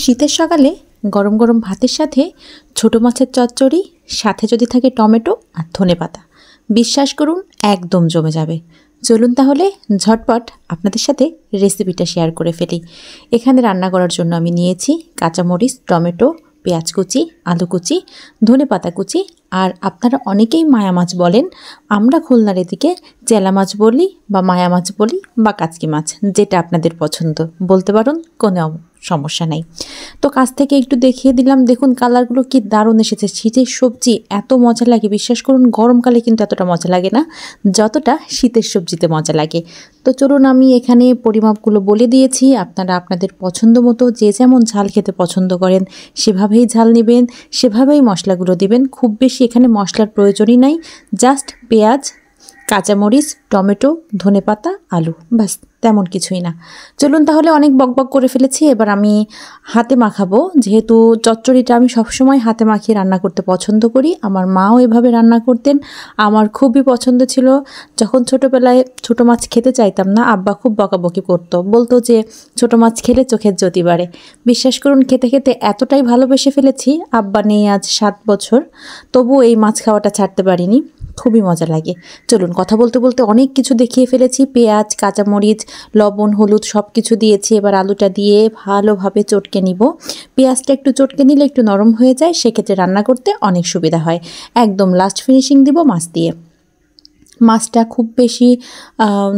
শীতের সকালে গরম গরম ভাতের সাথে ছোট মাছের চচ্চড়ি, সাথে যদি থাকে টমেটো আর ধনেপাতা, বিশ্বাস করুন একদম জমে যাবে। চলুন তাহলে ঝটপট আপনাদের সাথে রেসিপিটা শেয়ার করে ফেলি। এখানে রান্না করার জন্য আমি নিয়েছি কাঁচামরিচ, টমেটো, পেঁয়াজ কুচি, আলু কুচি, ধনেপাতা কুচি, আর আপনারা অনেকেই মায়া মাছ বলেন, আমরা খুলনার এদিকে চেলা মাছ বলি বা মায়া মাছ বলি বা কাচকি মাছ, যেটা আপনাদের পছন্দ বলতে পারুন, কোনো সমস্যা নাই। তো কাছ থেকে একটু দেখিয়ে দিলাম, দেখুন কালারগুলো কি দারুণ এসেছে। শীতের সবজি এত মজা লাগে, বিশ্বাস করুন গরমকালে কিন্তু এতটা মজা লাগে না যতটা শীতের সবজিতে মজা লাগে। তো চলুন, আমি এখানে পরিমাপগুলো বলে দিয়েছি, আপনারা আপনাদের পছন্দ মতো যে যেমন ঝাল খেতে পছন্দ করেন সেভাবেই ঝাল নেবেন, সেভাবেই মশলাগুলো দিবেন। খুব বেশি এখানে মশলার প্রয়োজনই নাই, জাস্ট পেঁয়াজ, কাঁচামরিচ, টমেটো, ধনেপাতা, আলু, ব্যাস, তেমন কিছুই না। চলুন তাহলে, অনেক বকবক করে ফেলেছি, এবার আমি হাতে মাখাবো। যেহেতু চচ্চড়িটা আমি সবসময় হাতে মাখিয়ে রান্না করতে পছন্দ করি, আমার মাও এভাবে রান্না করতেন, আমার খুবই পছন্দ ছিল। যখন ছোটোবেলায় ছোটো মাছ খেতে চাইতাম না, আব্বা খুব বকাবকি করতো, বলতো যে ছোটো মাছ খেলে চোখের জ্যোতি বাড়ে। বিশ্বাস করুন খেতে খেতে এতটাই ভালোবেসে ফেলেছি, আব্বা নেই আজ 7 বছর, তবু এই মাছ খাওয়াটা ছাড়তে পারিনি, খুবই মজা লাগে। চলুন, কথা বলতে বলতে অনেক কিছু দেখিয়ে ফেলেছি। পেঁয়াজ, কাঁচামরিচ, লবণ, হলুদ সব কিছু দিয়েছি। এবার আলুটা দিয়ে ভালোভাবে চটকে নিব। পেঁয়াজটা একটু চটকে নিলে একটু নরম হয়ে যায়, সেক্ষেত্রে রান্না করতে অনেক সুবিধা হয়। একদম লাস্ট ফিনিশিং দিব মাছ দিয়ে। মাছটা খুব বেশি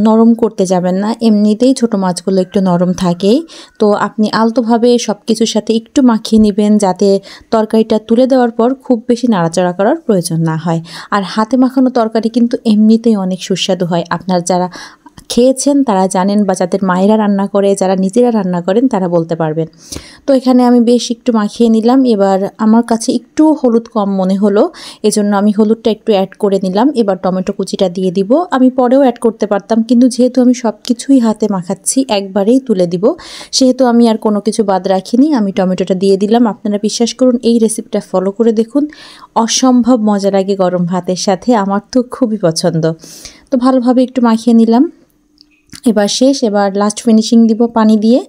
নরম করতে যাবেন না, এমনিতেই ছোটো মাছগুলো একটু নরম থাকেই। তো আপনি আলতোভাবে সব কিছুর সাথে একটু মাখিয়ে নেবেন, যাতে তরকারিটা তুলে দেওয়ার পর খুব বেশি নাড়াচাড়া করার প্রয়োজন না হয়। আর হাতে মাখানো তরকারি কিন্তু এমনিতেই অনেক সুস্বাদু হয়। আপনার যারা খেয়েছেন তারা জানেন, বা যাদের মায়েরা রান্না করে, যারা নিজেরা রান্না করেন তারা বলতে পারবেন। তো এখানে আমি বেশ একটু মাখিয়ে নিলাম। এবার আমার কাছে একটু হলুদ কম মনে হলো, এজন্য আমি হলুদটা একটু অ্যাড করে নিলাম। এবার টমেটো কুচিটা দিয়ে দিব। আমি পরেও অ্যাড করতে পারতাম, কিন্তু যেহেতু আমি সব কিছুই হাতে মাখাচ্ছি, একবারেই তুলে দিব, সেহেতু আমি আর কোনো কিছু বাদ রাখিনি, আমি টমেটোটা দিয়ে দিলাম। আপনারা বিশ্বাস করুন এই রেসিপিটা ফলো করে দেখুন, অসম্ভব মজা লাগে গরম ভাতের সাথে, আমার তো খুবই পছন্দ। তো ভালোভাবে একটু মাখিয়ে নিলাম। এবার শেষ, এবার লাস্ট ফিনিশিং দিব পানি দিয়ে।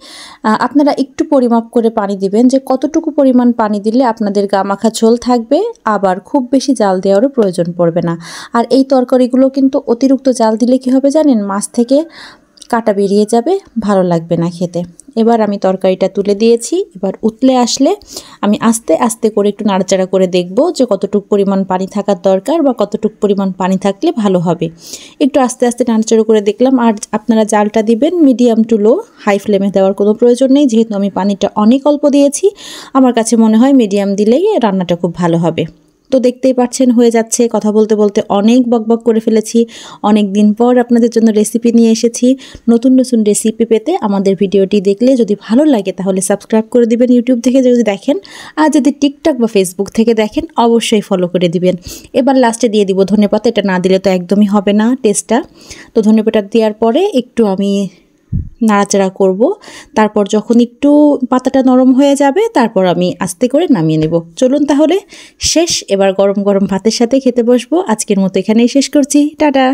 আপনারা একটু পরিমাপ করে পানি দিবেন, যে কতটুকু পরিমাণ পানি দিলে আপনাদের গামাখা ঝোল থাকবে, আবার খুব বেশি জাল দেওয়ারও প্রয়োজন পড়বে না। আর এই তরকারিগুলো কিন্তু অতিরিক্ত জাল দিলে কি হবে জানেন, মাছ থেকে কাটা বেরিয়ে যাবে, ভালো লাগবে না খেতে। এবার আমি তরকারিটা তুলে দিয়েছি। এবার উতলে আসলে আমি আস্তে আস্তে করে একটু নাড়াচাড়া করে দেখব যে কতটুকু পরিমাণ পানি থাকার দরকার, বা কতটুকু পরিমাণ পানি থাকলে ভালো হবে। একটু আস্তে আস্তে নাড়াচাড়া করে দেখলাম। আর আপনারা জালটা দিবেন মিডিয়াম টু লো, হাই ফ্লেমে দেওয়ার কোনো প্রয়োজন নেই, যেহেতু আমি পানিটা অনেক অল্প দিয়েছি। আমার কাছে মনে হয় মিডিয়াম দিলেই রান্নাটা খুব ভালো হবে। তো দেখতেই পাচ্ছেন হয়ে যাচ্ছে। কথা বলতে বলতে অনেক বকবক করে ফেলেছি। অনেক দিন পর আপনাদের জন্য রেসিপি নিয়ে এসেছি। নতুন নতুন রেসিপি পেতে আমাদের ভিডিওটি দেখলে যদি ভালো লাগে তাহলে সাবস্ক্রাইব করে দিবেন ইউটিউব থেকে যদি দেখেন, আর যদি টিকটক বা ফেসবুক থেকে দেখেন অবশ্যই ফলো করে দিবেন। এবার লাস্টে দিয়ে দিব ধনেপাতা, এটা না দিলে তো একদমই হবে না টেস্টটা। তো ধনেপাতা দেওয়ার পরে একটু আমি নাড়াচাড়া করব। তারপর যখন একটু পাতাটা নরম হয়ে যাবে, তারপর আমি আস্তে করে নামিয়ে নেব। চলুন তাহলে শেষ, এবার গরম গরম ভাতের সাথে খেতে বসবো। আজকের মতো এখানেই শেষ করছি, টাটা।